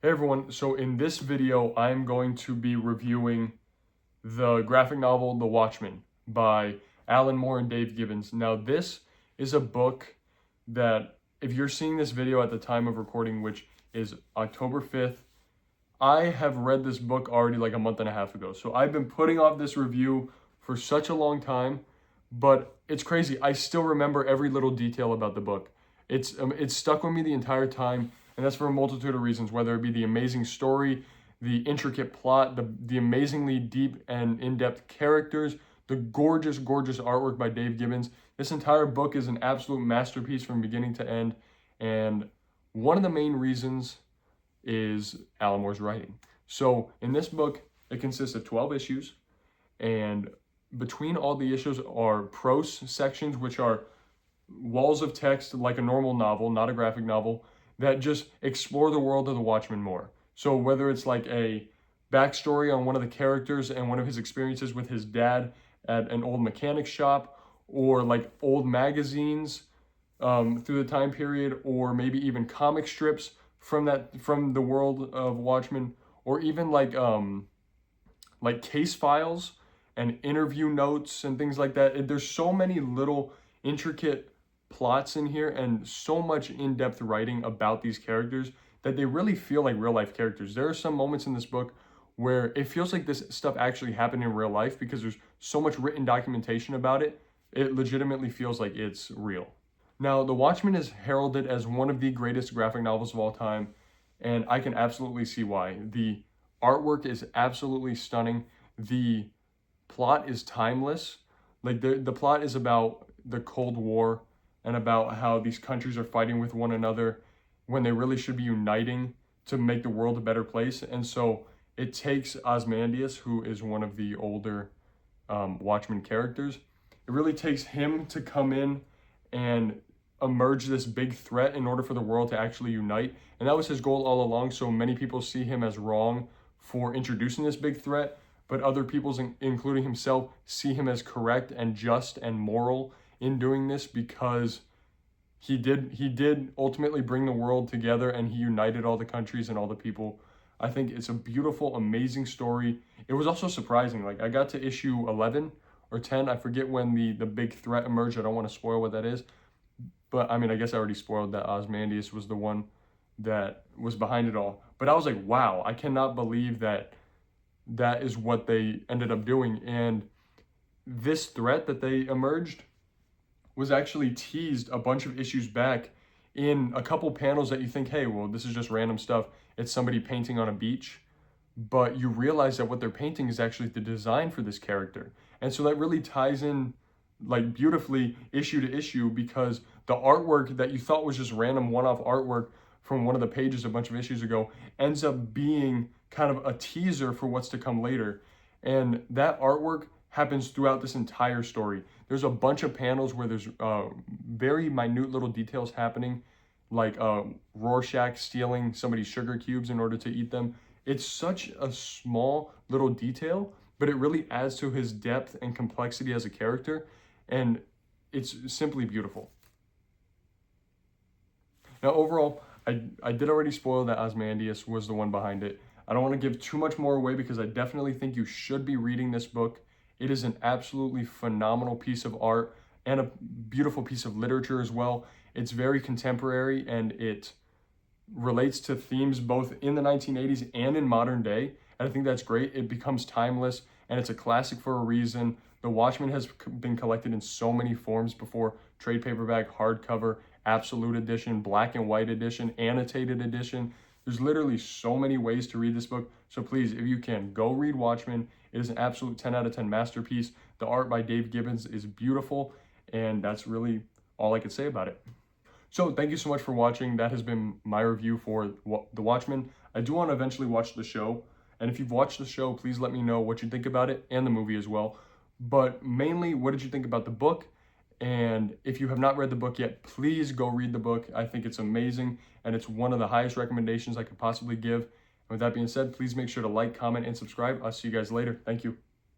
Hey everyone, so in this video, I'm going to be reviewing the graphic novel, The Watchmen by Alan Moore and Dave Gibbons. Now, this is a book that, if you're seeing this video at the time of recording, which is October 5th, I have read this book already like a month and a half ago. So I've been putting off this review for such a long time, but it's crazy. I still remember every little detail about the book. It's stuck with me the entire time. And that's for a multitude of reasons, whether it be the amazing story, the intricate plot, the amazingly deep and in-depth characters, the gorgeous, gorgeous artwork by Dave Gibbons. This entire book is an absolute masterpiece from beginning to end. And one of the main reasons is Alan Moore's writing. So in this book, it consists of 12 issues. And between all the issues are prose sections, which are walls of text like a normal novel, not a graphic novel, that just explore the world of the Watchmen more. So whether it's like a backstory on one of the characters and one of his experiences with his dad at an old mechanic shop, or like old magazines through the time period, or maybe even comic strips from the world of Watchmen, or even like case files and interview notes and things like that. There's so many little intricate plots in here and so much in-depth writing about these characters that they really feel like real-life characters. There are some moments in this book where it feels like this stuff actually happened in real life because there's so much written documentation about it. It legitimately feels like it's real. Now, The Watchmen is heralded as one of the greatest graphic novels of all time, and I can absolutely see why. The artwork is absolutely stunning. The plot is timeless. Like the plot is about the Cold War and about how these countries are fighting with one another when they really should be uniting to make the world a better place. And so it takes Ozymandias, who is one of the older Watchmen characters, it really takes him to come in and emerge this big threat in order for the world to actually unite. And that was his goal all along. So many people see him as wrong for introducing this big threat, but other people, including himself, see him as correct and just and moral in doing this, because he did ultimately bring the world together and he united all the countries and all the people. I think it's a beautiful, amazing story. It was also surprising. Like, I got to issue 11 or 10. I forget when the big threat emerged. I don't want to spoil what that is. But I mean, I guess I already spoiled that Ozymandias was the one that was behind it all. But I was like, wow, I cannot believe that is what they ended up doing. And this threat that they emerged was actually teased a bunch of issues back in a couple panels that you think, hey, well, this is just random stuff. It's somebody painting on a beach. But you realize that what they're painting is actually the design for this character. And so that really ties in like beautifully issue to issue, because the artwork that you thought was just random one-off artwork from one of the pages a bunch of issues ago ends up being kind of a teaser for what's to come later. And that artwork happens throughout this entire story. There's a bunch of panels where there's very minute little details happening, like Rorschach stealing somebody's sugar cubes in order to eat them. It's such a small little detail, but it really adds to his depth and complexity as a character, and it's simply beautiful. Now, overall, I did already spoil that Ozymandias was the one behind it. I don't want to give too much more away because I definitely think you should be reading this book. It is an absolutely phenomenal piece of art and a beautiful piece of literature as well. It's very contemporary and it relates to themes both in the 1980s and in modern day. And I think that's great. It becomes timeless and it's a classic for a reason. The Watchmen has been collected in so many forms before: trade paperback, hardcover, absolute edition, black and white edition, annotated edition. There's literally so many ways to read this book. So please, if you can, go read Watchmen. It is an absolute 10 out of 10 masterpiece. The art by Dave Gibbons is beautiful, and that's really all I could say about it. So thank you so much for watching. That has been my review for The Watchmen. I do want to eventually watch the show, and if you've watched the show, please let me know what you think about it, and the movie as well. But mainly, what did you think about the book? And if you have not read the book yet, please go read the book. I think it's amazing, and it's one of the highest recommendations I could possibly give. And with that being said, please make sure to like, comment, and subscribe. I'll see you guys later. Thank you.